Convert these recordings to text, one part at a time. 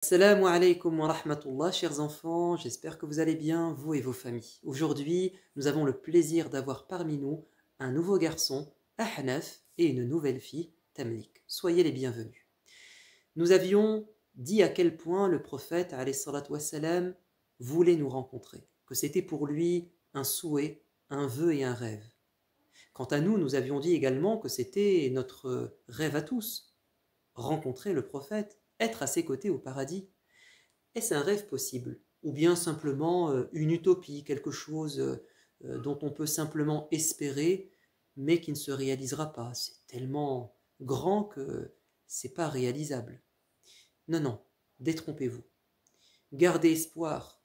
Assalamu alaikum wa rahmatullah, chers enfants, j'espère que vous allez bien, vous et vos familles. Aujourd'hui, nous avons le plaisir d'avoir parmi nous un nouveau garçon, Ahnaf, et une nouvelle fille, Tamlik. Soyez les bienvenus. Nous avions dit à quel point le prophète, alayhi salatu wassalam, voulait nous rencontrer, que c'était pour lui un souhait, un vœu et un rêve. Quant à nous, nous avions dit également que c'était notre rêve à tous, rencontrer le prophète, être à ses côtés au paradis. Est-ce un rêve possible? Ou bien simplement une utopie, quelque chose dont on peut simplement espérer, mais qui ne se réalisera pas? C'est tellement grand que c'est pas réalisable. Non, non, détrompez-vous. Gardez espoir,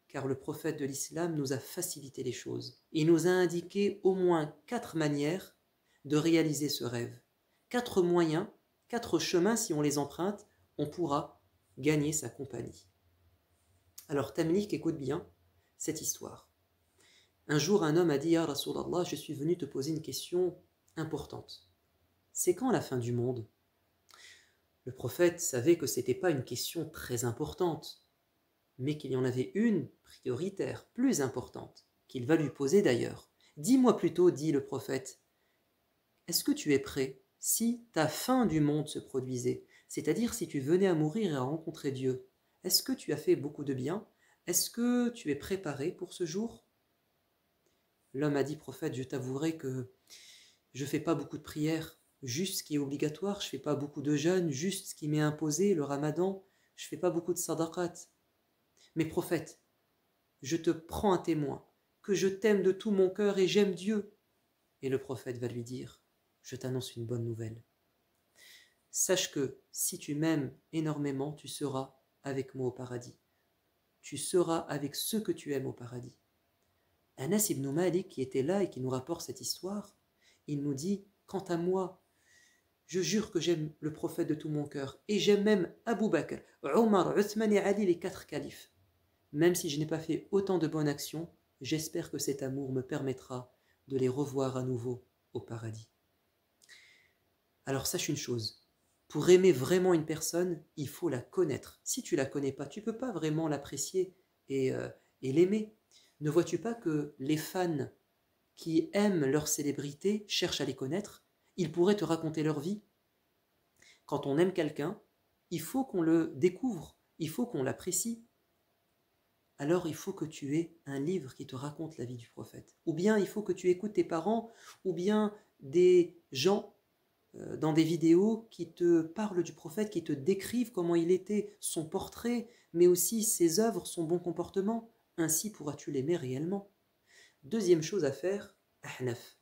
car le prophète de l'islam nous a facilité les choses. Il nous a indiqué au moins 4 manières de réaliser ce rêve. 4 moyens, 4 chemins, si on les emprunte, on pourra gagner sa compagnie. Alors Tamlik, écoute bien cette histoire. Un jour, un homme a dit: Ya Rasulallah, je suis venu te poser une question importante. C'est quand la fin du monde? Le prophète savait que ce n'était pas une question très importante, mais qu'il y en avait une prioritaire, plus importante, qu'il va lui poser d'ailleurs. Dis-moi plutôt, dit le prophète, est-ce que tu es prêt si ta fin du monde se produisait, c'est-à-dire si tu venais à mourir et à rencontrer Dieu? Est-ce que tu as fait beaucoup de bien? Est-ce que tu es préparé pour ce jour? L'homme a dit: prophète, je t'avouerai que je ne fais pas beaucoup de prières, juste ce qui est obligatoire, je ne fais pas beaucoup de jeûnes, juste ce qui m'est imposé, le ramadan, je ne fais pas beaucoup de sadaqat. Mais prophète, je te prends un témoin, que je t'aime de tout mon cœur et j'aime Dieu. Et le prophète va lui dire: je t'annonce une bonne nouvelle. Sache que si tu m'aimes énormément, tu seras avec moi au paradis. Tu seras avec ceux que tu aimes au paradis. Anas ibn Malik, qui était là et qui nous rapporte cette histoire, il nous dit: quant à moi, je jure que j'aime le prophète de tout mon cœur, et j'aime même Abu Bakr, Omar, Uthman et Ali, les 4 califes. Même si je n'ai pas fait autant de bonnes actions, j'espère que cet amour me permettra de les revoir à nouveau au paradis. Alors sache une chose, pour aimer vraiment une personne, il faut la connaître. Si tu ne la connais pas, tu ne peux pas vraiment l'apprécier et l'aimer. Ne vois-tu pas que les fans qui aiment leurs célébrités cherchent à les connaître? Ils pourraient te raconter leur vie. Quand on aime quelqu'un, il faut qu'on le découvre, il faut qu'on l'apprécie. Alors il faut que tu aies un livre qui te raconte la vie du prophète. Ou bien il faut que tu écoutes tes parents, ou bien des gens dans des vidéos qui te parlent du prophète, qui te décrivent comment il était, son portrait, mais aussi ses œuvres, son bon comportement. Ainsi pourras-tu l'aimer réellement. Deuxième chose à faire, Ahnaf.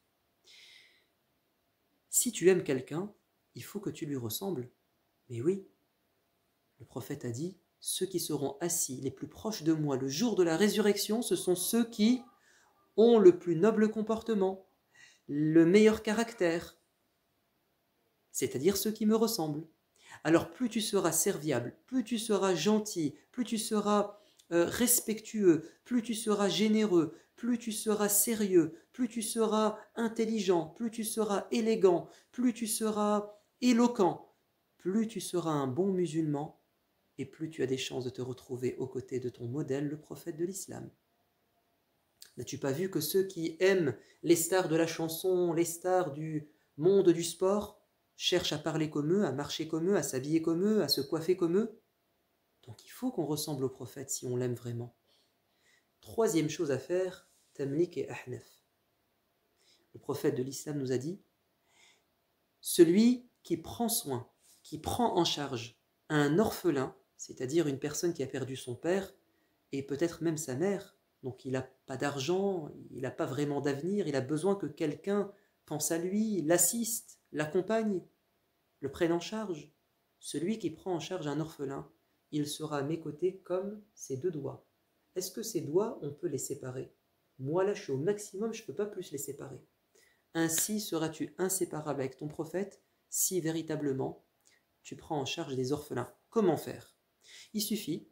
Si tu aimes quelqu'un, il faut que tu lui ressembles. Mais oui, le prophète a dit: ceux qui seront assis les plus proches de moi le jour de la résurrection, ce sont ceux qui ont le plus noble comportement, le meilleur caractère, c'est-à-dire ceux qui me ressemblent. Alors plus tu seras serviable, plus tu seras gentil, plus tu seras respectueux, plus tu seras généreux, plus tu seras sérieux, plus tu seras intelligent, plus tu seras élégant, plus tu seras éloquent, plus tu seras un bon musulman, et plus tu as des chances de te retrouver aux côtés de ton modèle, le prophète de l'islam. N'as-tu pas vu que ceux qui aiment les stars de la chanson, les stars du monde du sport, cherchent à parler comme eux, à marcher comme eux, à s'habiller comme eux, à se coiffer comme eux? Donc il faut qu'on ressemble au prophète si on l'aime vraiment. Troisième chose à faire, Tamlik et Ahnaf. Le prophète de l'islam nous a dit: celui qui prend soin, qui prend en charge un orphelin, c'est-à-dire une personne qui a perdu son père et peut-être même sa mère, donc il n'a pas d'argent, il n'a pas vraiment d'avenir, il a besoin que quelqu'un pense à lui, l'assiste, l'accompagne, le prenne en charge. Celui qui prend en charge un orphelin, il sera à mes côtés comme ses 2 doigts. Est-ce que ces doigts, on peut les séparer? Moi là, je suis au maximum, je ne peux pas plus les séparer. Ainsi seras-tu inséparable avec ton prophète si véritablement tu prends en charge des orphelins. Comment faire? Il suffit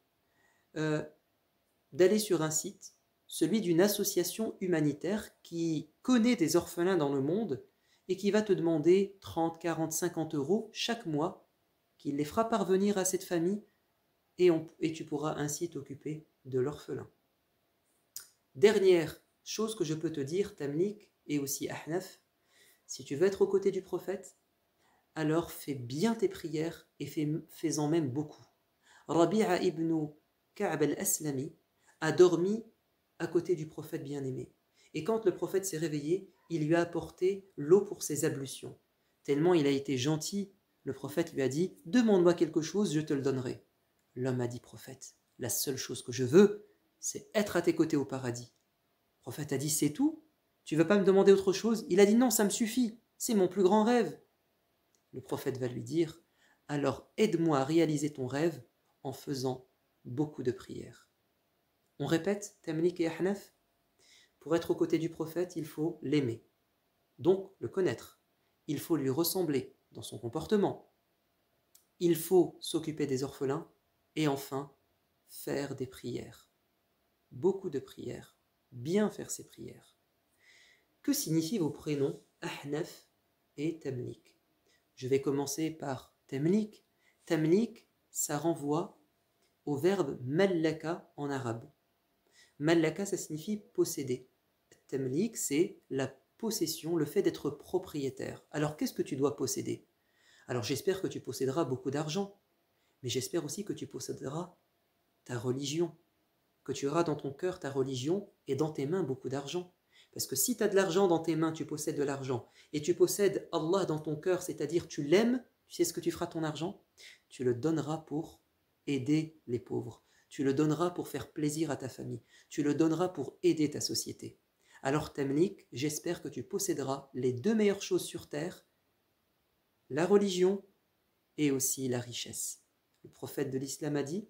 d'aller sur un site, celui d'une association humanitaire qui connaît des orphelins dans le monde et qui va te demander 30, 40, 50 € chaque mois, qu'il les fera parvenir à cette famille et tu pourras ainsi t'occuper de l'orphelin. Dernière chose que je peux te dire, Tamlik et aussi Ahnaf, si tu veux être aux côtés du prophète, alors fais bien tes prières et fais-en même beaucoup. Rabi'a ibn Ka'b al-Aslami a dormi à côté du prophète bien-aimé. Et quand le prophète s'est réveillé, il lui a apporté l'eau pour ses ablutions. Tellement il a été gentil, le prophète lui a dit « Demande-moi quelque chose, je te le donnerai. » L'homme a dit « Prophète, la seule chose que je veux, c'est être à tes côtés au paradis. » Le prophète a dit « C'est tout? Tu ne veux pas me demander autre chose ?» Il a dit « Non, ça me suffit, c'est mon plus grand rêve. » Le prophète va lui dire « Alors aide-moi à réaliser ton rêve en faisant beaucoup de prières. » On répète, Tamlik et Ahnaf, pour être aux côtés du prophète, il faut l'aimer, donc le connaître. Il faut lui ressembler dans son comportement. Il faut s'occuper des orphelins et enfin faire des prières. Beaucoup de prières. Bien faire ses prières. Que signifient vos prénoms Ahnaf et Tamlik? Je vais commencer par Tamlik. Tamlik, ça renvoie au verbe mallaka en arabe. Mallaka, ça signifie posséder. Tamlik, c'est la possession, le fait d'être propriétaire. Alors, qu'est-ce que tu dois posséder? Alors, j'espère que tu posséderas beaucoup d'argent, mais j'espère aussi que tu posséderas ta religion, que tu auras dans ton cœur ta religion et dans tes mains beaucoup d'argent. Parce que si tu as de l'argent dans tes mains, tu possèdes de l'argent, et tu possèdes Allah dans ton cœur, c'est-à-dire tu l'aimes, tu sais ce que tu feras ton argent? Tu le donneras pour aider les pauvres. Tu le donneras pour faire plaisir à ta famille. Tu le donneras pour aider ta société. Alors Tamlik, j'espère que tu posséderas les deux meilleures choses sur terre, la religion et aussi la richesse. Le prophète de l'islam a dit,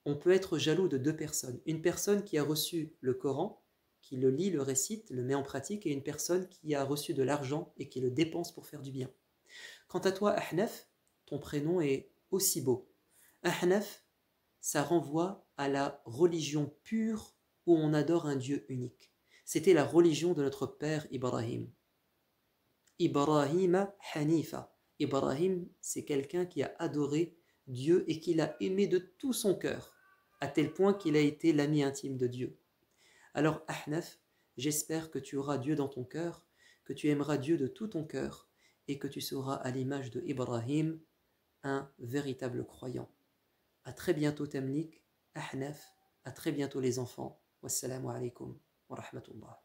on peut être jaloux de deux personnes. Une personne qui a reçu le Coran, qui le lit, le récite, le met en pratique, et une personne qui a reçu de l'argent et qui le dépense pour faire du bien. Quant à toi, Ahnaf, ton prénom est aussi beau. Ahnaf, ça renvoie à la religion pure où on adore un Dieu unique. C'était la religion de notre père Ibrahim. Ibrahima Hanifa. Ibrahim, c'est quelqu'un qui a adoré Dieu et qui l'a aimé de tout son cœur, à tel point qu'il a été l'ami intime de Dieu. Alors, Ahnaf, j'espère que tu auras Dieu dans ton cœur, que tu aimeras Dieu de tout ton cœur et que tu seras à l'image de Ibrahim, un véritable croyant. À très bientôt, Tamlik, Ahnaf, à très bientôt les enfants. Wassalamu alaikum wa rahmatullah.